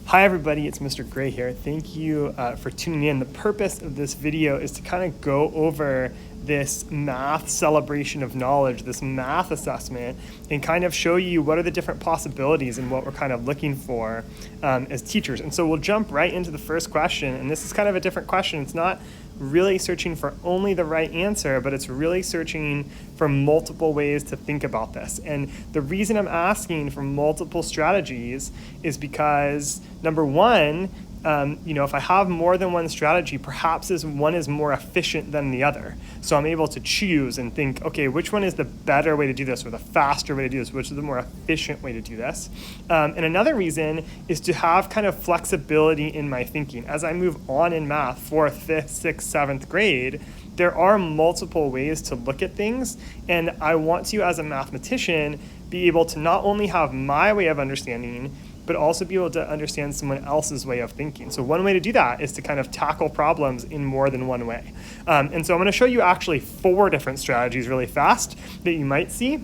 Hi everybody, it's Mr. Gray here. Thank you for tuning in. The purpose of this video is to kind of go over this math celebration of knowledge, this math assessment, and kind of show you what are the different possibilities and what we're kind of looking for as teachers. And so we'll jump right into the first question, and this is kind of a different question. It's not really searching for only the right answer, but it's really searching for multiple ways to think about this. And the reason I'm asking for multiple strategies is because, number one, if I have more than one strategy, perhaps one is more efficient than the other. So I'm able to choose and think, okay, which one is the better way to do this or the faster way to do this, which is the more efficient way to do this. And another reason is to have kind of flexibility in my thinking. As I move on in math, 4th, 5th, 6th, 7th grade, there are multiple ways to look at things. And I want to, as a mathematician, be able to not only have my way of understanding, but also be able to understand someone else's way of thinking. So one way to do that is to kind of tackle problems in more than one way. And so I'm going to show you actually 4 different strategies really fast that you might see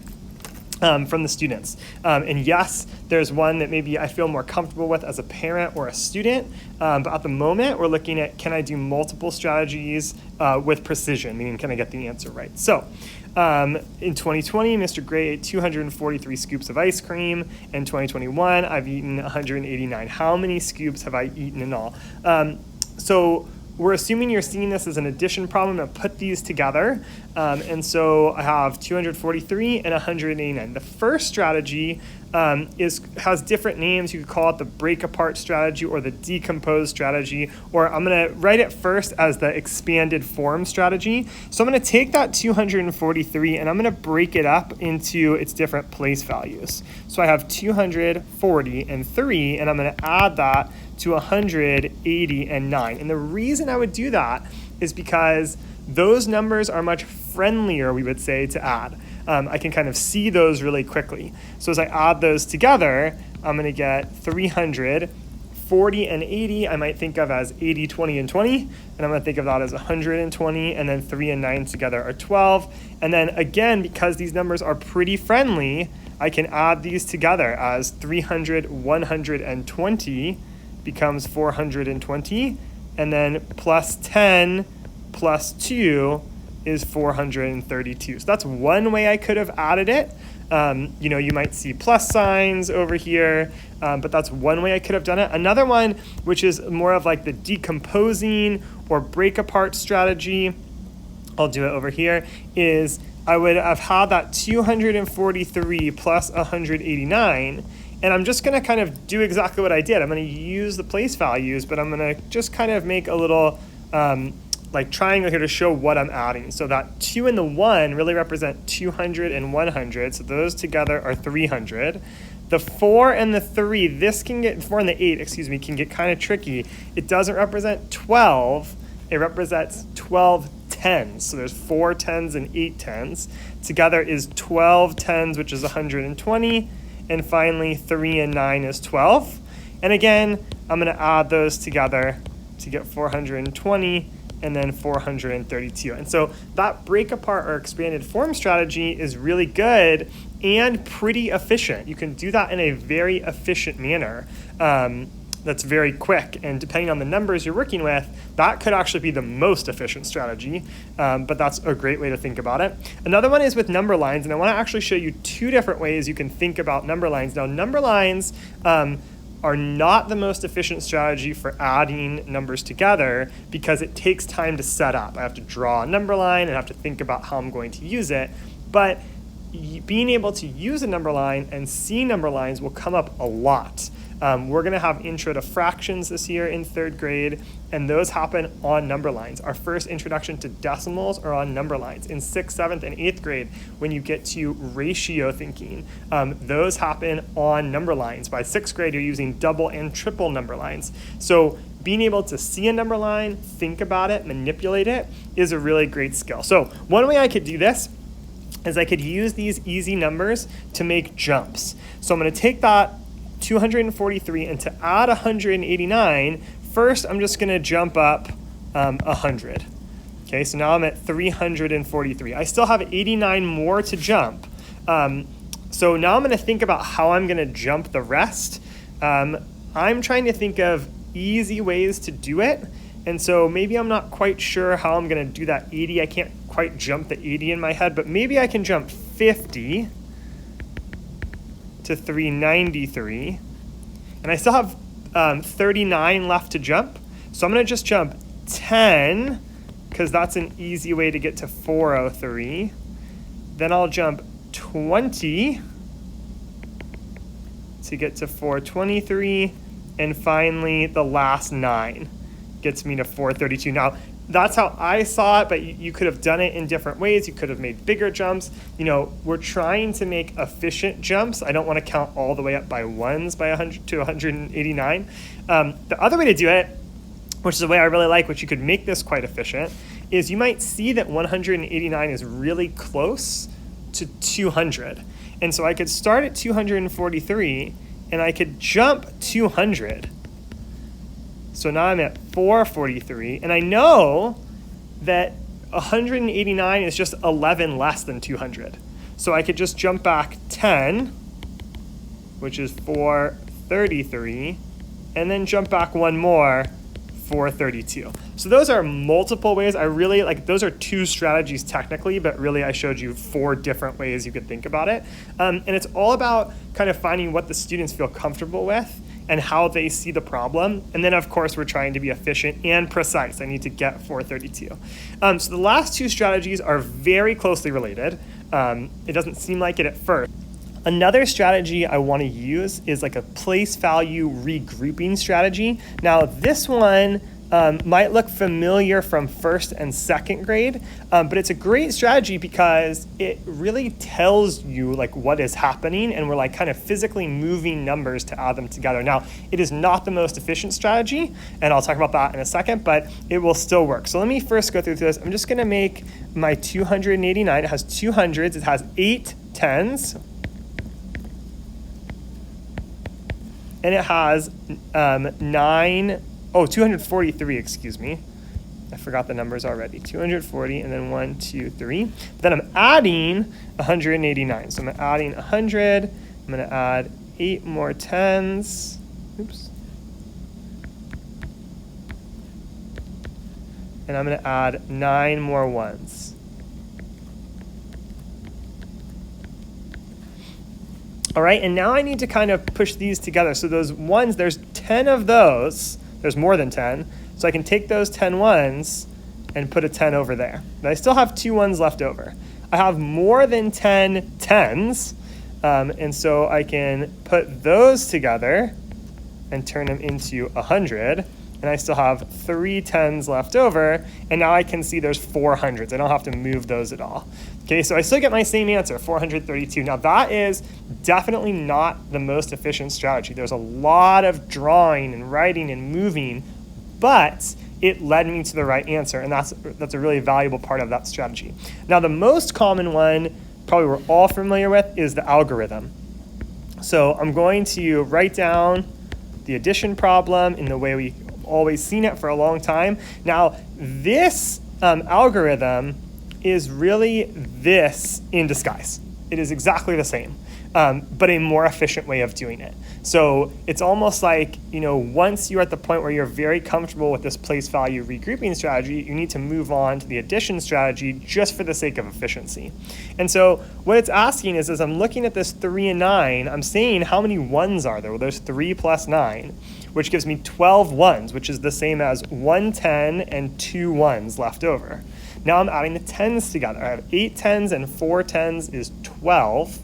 from the students. And yes, there's one that maybe I feel more comfortable with as a parent or a student, but at the moment we're looking at, can I do multiple strategies with precision, meaning can I get the answer right? So in 2020, Mr. Gray ate 243 scoops of ice cream. In 2021, I've eaten 189. How many scoops have I eaten in all? So we're assuming you're seeing this as an addition problem. I'm going to put these together. And so I have 243 and 189. The first strategy has different names. You could call it the break apart strategy or the decompose strategy, or I'm going to write it first as the expanded form strategy. So I'm going to take that 243 and I'm going to break it up into its different place values. So I have 240 and 3, and I'm going to add that to 180 and 9. And the reason I would do that is because those numbers are much friendlier, we would say, to add. I can kind of see those really quickly. So as I add those together, I'm going to get 300, 40 and 80 I might think of as 80, 20, and 20. And I'm going to think of that as 120, and then 3 and 9 together are 12. And then again, because these numbers are pretty friendly, I can add these together as 300, 120 becomes 420. And then plus 10 plus 2 is 432. So that's one way I could have added it. You might see plus signs over here, but that's one way I could have done it. Another one, which is more of like the decomposing or break apart strategy, I'll do it over here, is I would have had that 243 plus 189, and I'm just going to kind of do exactly what I did. I'm going to use the place values, but I'm going to just kind of make a little like triangle here to show what I'm adding. So that 2 and the 1 really represent 200 and 100. So those together are 300. The 4 and the 3, 4 and the 8, can get kind of tricky. It doesn't represent 12. It represents 12 tens. So there's 4 tens and 8 tens. Together is 12 tens, which is 120. And finally, 3 and 9 is 12. And again, I'm going to add those together to get 420. And then 432. And so that break apart or expanded form strategy is really good and pretty efficient. You can do that in a very efficient manner that's very quick. And depending on the numbers you're working with, that could actually be the most efficient strategy, but that's a great way to think about it. Another one is with number lines, and I want to actually show you 2 different ways you can think about number lines. Now, number lines are not the most efficient strategy for adding numbers together because it takes time to set up. I have to draw a number line and I have to think about how I'm going to use it. But being able to use a number line and see number lines will come up a lot. We're going to have intro to fractions this year in 3rd grade, and those happen on number lines. Our first introduction to decimals are on number lines. In 6th, 7th, and 8th grade, when you get to ratio thinking, those happen on number lines. By 6th grade, you're using double and triple number lines. So being able to see a number line, think about it, manipulate it, is a really great skill. So one way I could do this is I could use these easy numbers to make jumps. So I'm going to take that 243 and to add 189, first I'm just going to jump up 100. Okay, so now I'm at 343. I still have 89 more to jump. So now I'm going to think about how I'm going to jump the rest. I'm trying to think of easy ways to do it. And so maybe I'm not quite sure how I'm going to do that 80. I can't quite jump the 80 in my head, but maybe I can jump 50 to 393. And I still have 39 left to jump. So I'm going to just jump 10, because that's an easy way to get to 403. Then I'll jump 20 to get to 423. And finally, the last 9 gets me to 432. Now, that's how I saw it, but you could have done it in different ways. You could have made bigger jumps. You know, we're trying to make efficient jumps. I don't want to count all the way up by ones by 100 to 189. The other way to do it, which is a way I really like, which you could make this quite efficient, is you might see that 189 is really close to 200. And so I could start at 243, and I could jump 200. So now I'm at 443, and I know that 189 is just 11 less than 200. So I could just jump back 10, which is 433, and then jump back one more, 432. So those are multiple ways. I really like, those are 2 strategies technically, but really I showed you 4 different ways you could think about it. And it's all about kind of finding what the students feel comfortable with and how they see the problem. And then of course we're trying to be efficient and precise. I need to get 432. So the last 2 strategies are very closely related. It doesn't seem like it at first. Another strategy I want to use is like a place value regrouping strategy. Now this one might look familiar from 1st and 2nd grade, but it's a great strategy because it really tells you like what is happening, and we're like kind of physically moving numbers to add them together. Now, it is not the most efficient strategy, and I'll talk about that in a second, but it will still work. So let me first go through this. I'm just going to make my 289. It has 2 hundreds. It has 8 tens. And it has 243, excuse me. I forgot the numbers already. 240, and then 1, 2, 3. Then I'm adding 189. So I'm adding 100. I'm going to add 8 more tens. Oops. And I'm going to add 9 more ones. All right, and now I need to kind of push these together. So those ones, there's 10 of those. There's more than 10. So I can take those 10 ones and put a 10 over there. But I still have 2 ones left over. I have more than 10 tens, and so I can put those together and turn them into 100. And I still have 3 tens left over, and now I can see there's 4 hundreds. I don't have to move those at all. Okay, so I still get my same answer, 432. Now that is definitely not the most efficient strategy. There's a lot of drawing and writing and moving, but it led me to the right answer, and that's a really valuable part of that strategy. Now the most common one, probably we're all familiar with, is the algorithm. So I'm going to write down the addition problem in the way we've always seen it for a long time. Now this algorithm is really this in disguise. It is exactly the same, but a more efficient way of doing it. So it's almost like, you know, once you're at the point where you're very comfortable with this place value regrouping strategy, you need to move on to the addition strategy just for the sake of efficiency. And so what it's asking is, as I'm looking at this 3 and 9, I'm saying how many ones are there? Well, there's 3 plus 9, which gives me 12 ones, which is the same as 1 10 and 2 ones left over. Now I'm adding the tens together. I have 8 tens and 4 tens is 12,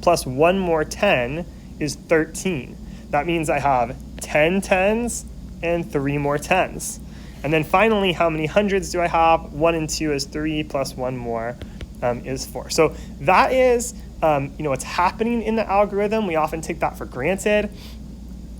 plus 1 more 10 is 13. That means I have 10 tens and 3 more tens. And then finally, how many hundreds do I have? 1 and 2 is 3, plus 1 more is 4. So that is what's happening in the algorithm. We often take that for granted,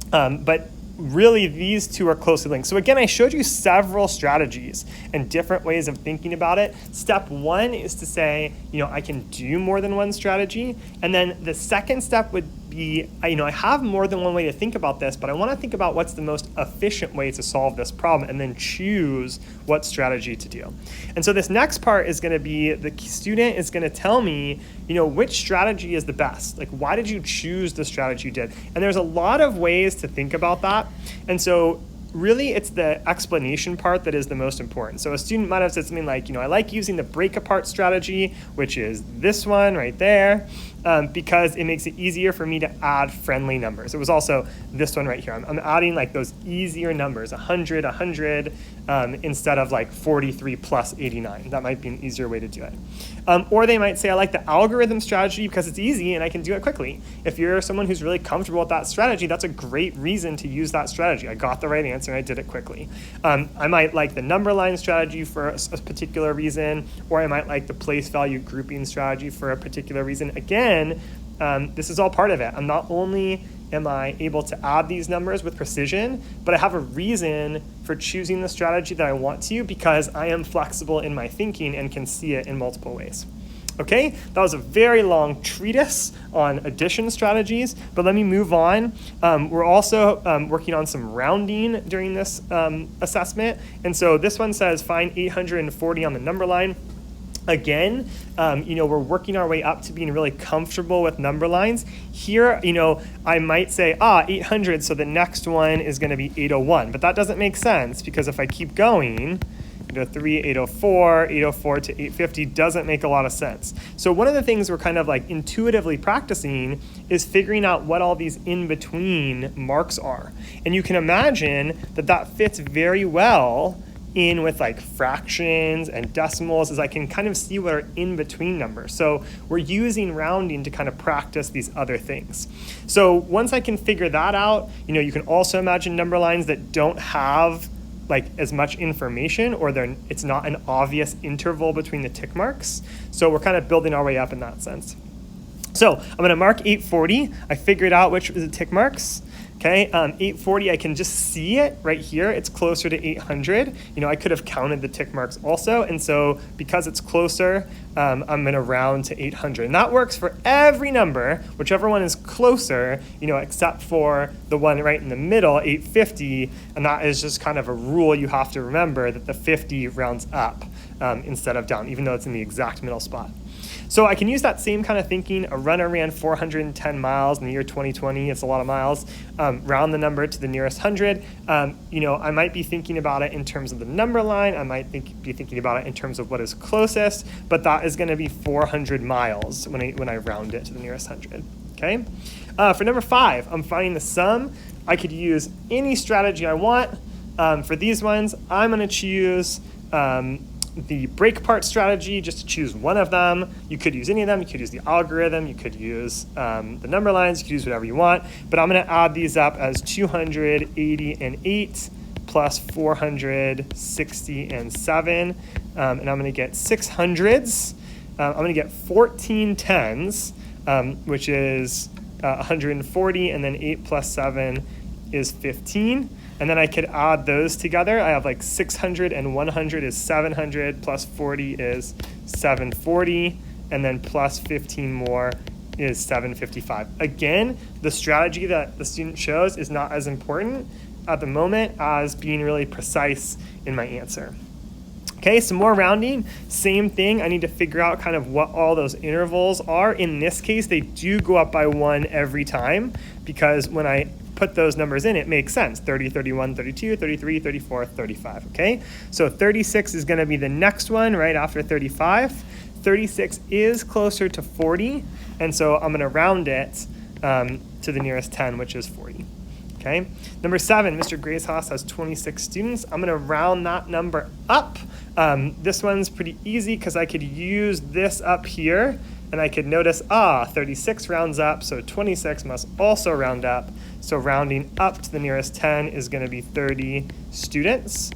but really these 2 are closely linked. So again, I showed you several strategies and different ways of thinking about it. Step 1 is to say, I can do more than one strategy. And then the second step would be, I have more than one way to think about this, but I want to think about what's the most efficient way to solve this problem and then choose what strategy to do. And so this next part is going to be the student is going to tell me, which strategy is the best? Like, why did you choose the strategy you did? And there's a lot of ways to think about that. And so really, it's the explanation part that is the most important. So a student might have said something like, I like using the break apart strategy, which is this one right there, because it makes it easier for me to add friendly numbers. It was also this one right here. I'm adding like those easier numbers, 100, instead of like 43 plus 89. That might be an easier way to do it. Or they might say, I like the algorithm strategy because it's easy and I can do it quickly. If you're someone who's really comfortable with that strategy, that's a great reason to use that strategy. I got the right answer and I did it quickly. I might like the number line strategy for a particular reason, or I might like the place value grouping strategy for a particular reason. Again, this is all part of it. I'm not only am I able to add these numbers with precision, but I have a reason for choosing the strategy that I want to because I am flexible in my thinking and can see it in multiple ways. Okay, that was a very long treatise on addition strategies, but let me move on. We're also working on some rounding during this assessment. And so this one says find 840 on the number line. Again, we're working our way up to being really comfortable with number lines. Here, I might say, 800, so the next one is going to be 801. But that doesn't make sense because if I keep going, 803, 804, 804 to 850 doesn't make a lot of sense. So one of the things we're kind of like intuitively practicing is figuring out what all these in-between marks are. And you can imagine that fits very well in with like fractions and decimals, as I can kind of see what are in between numbers. So we're using rounding to kind of practice these other things. So once I can figure that out, you can also imagine number lines that don't have like as much information, or it's not an obvious interval between the tick marks. So we're kind of building our way up in that sense. So I'm going to mark 840. I figured out which is the tick marks. Okay, 840, I can just see it right here. It's closer to 800. I could have counted the tick marks also. And so because it's closer, I'm going to round to 800. And that works for every number, whichever one is closer, except for the one right in the middle, 850. And that is just kind of a rule you have to remember, that the 50 rounds up instead of down, even though it's in the exact middle spot. So I can use that same kind of thinking. A runner ran 410 miles in the year 2020. It's a lot of miles. Round the number to the nearest 100. I might be thinking about it in terms of the number line. I might be thinking about it in terms of what is closest, but that is going to be 400 miles when I round it to the nearest 100. Okay. For number 5, I'm finding the sum. I could use any strategy I want. For these ones, I'm going to choose the break apart strategy, just to choose one of them. You could use any of them. You could use the algorithm. You could use the number lines. You could use whatever you want. But I'm going to add these up as 288 plus 460 and 7. And I'm going to get 600s. I'm going to get 14 tens, which is 140. And then 8 plus 7 is 15. And then I could add those together. I have like 600 and 100 is 700, plus 40 is 740, and then plus 15 more is 755. Again, the strategy that the student chose is not as important at the moment as being really precise in my answer. Okay, some more rounding, same thing. I need to figure out kind of what all those intervals are. In this case, they do go up by 1 every time, because when I put those numbers in, it makes sense. 30, 31, 32, 33, 34, 35, okay? So 36 is going to be the next one right after 35. 36 is closer to 40, and so I'm going to round it to the nearest 10, which is 40, okay? Number 7, Mr. Gracehouse has 26 students. I'm going to round that number up. This one's pretty easy because I could use this up here, and I could notice, 36 rounds up, so 26 must also round up. So rounding up to the nearest 10 is going to be 30 students.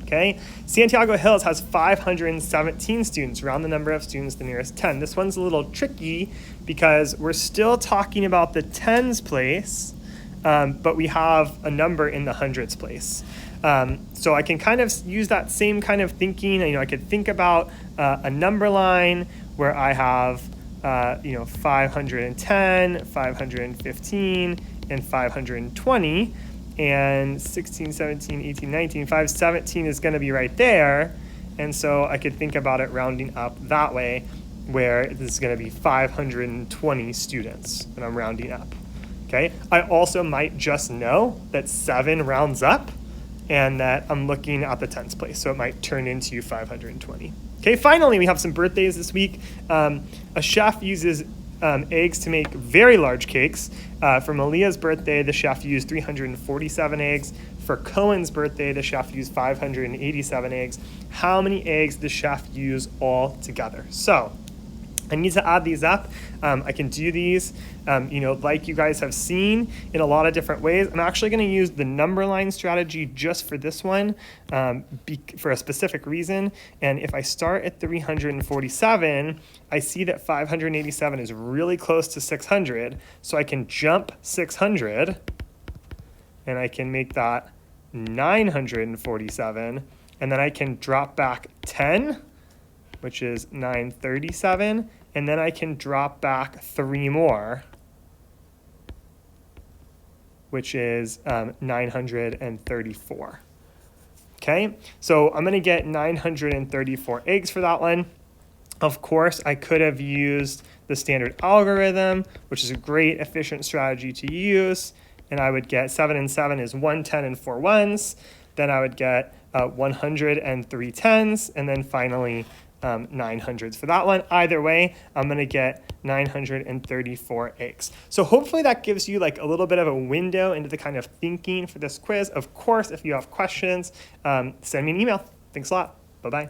Okay, Santiago Hills has 517 students. Round the number of students to the nearest 10. This one's a little tricky because we're still talking about the tens place, but we have a number in the hundreds place. So I can kind of use that same kind of thinking. I could think about a number line where I have 510, 515, and 520, and 16, 17, 18, 19, 517 is going to be right there. And so I could think about it rounding up that way, where this is going to be 520 students, and I'm rounding up. Okay. I also might just know that 7 rounds up and that I'm looking at the tens place, so it might turn into 520. Okay, finally, we have some birthdays this week. A chef uses eggs to make very large cakes. For Malia's birthday, the chef used 347 eggs. For Cohen's birthday, the chef used 587 eggs. How many eggs did the chef use all together? So I need to add these up. I can do these, like you guys have seen in a lot of different ways. I'm actually going to use the number line strategy just for this one for a specific reason. And if I start at 347, I see that 587 is really close to 600. So I can jump 600 and I can make that 947. And then I can drop back 10, which is 937. And then I can drop back 3 more, which is 934. Okay, so I'm going to get 934 eggs for that one. Of course, I could have used the standard algorithm, which is a great efficient strategy to use. And I would get 7 and 7 is 110 and 4 ones. Then I would get 100 and 3 tens. And then finally, 900s for that one. Either way, I'm going to get 934 eggs. So hopefully that gives you like a little bit of a window into the kind of thinking for this quiz. Of course, if you have questions, send me an email. Thanks a lot. Bye-bye.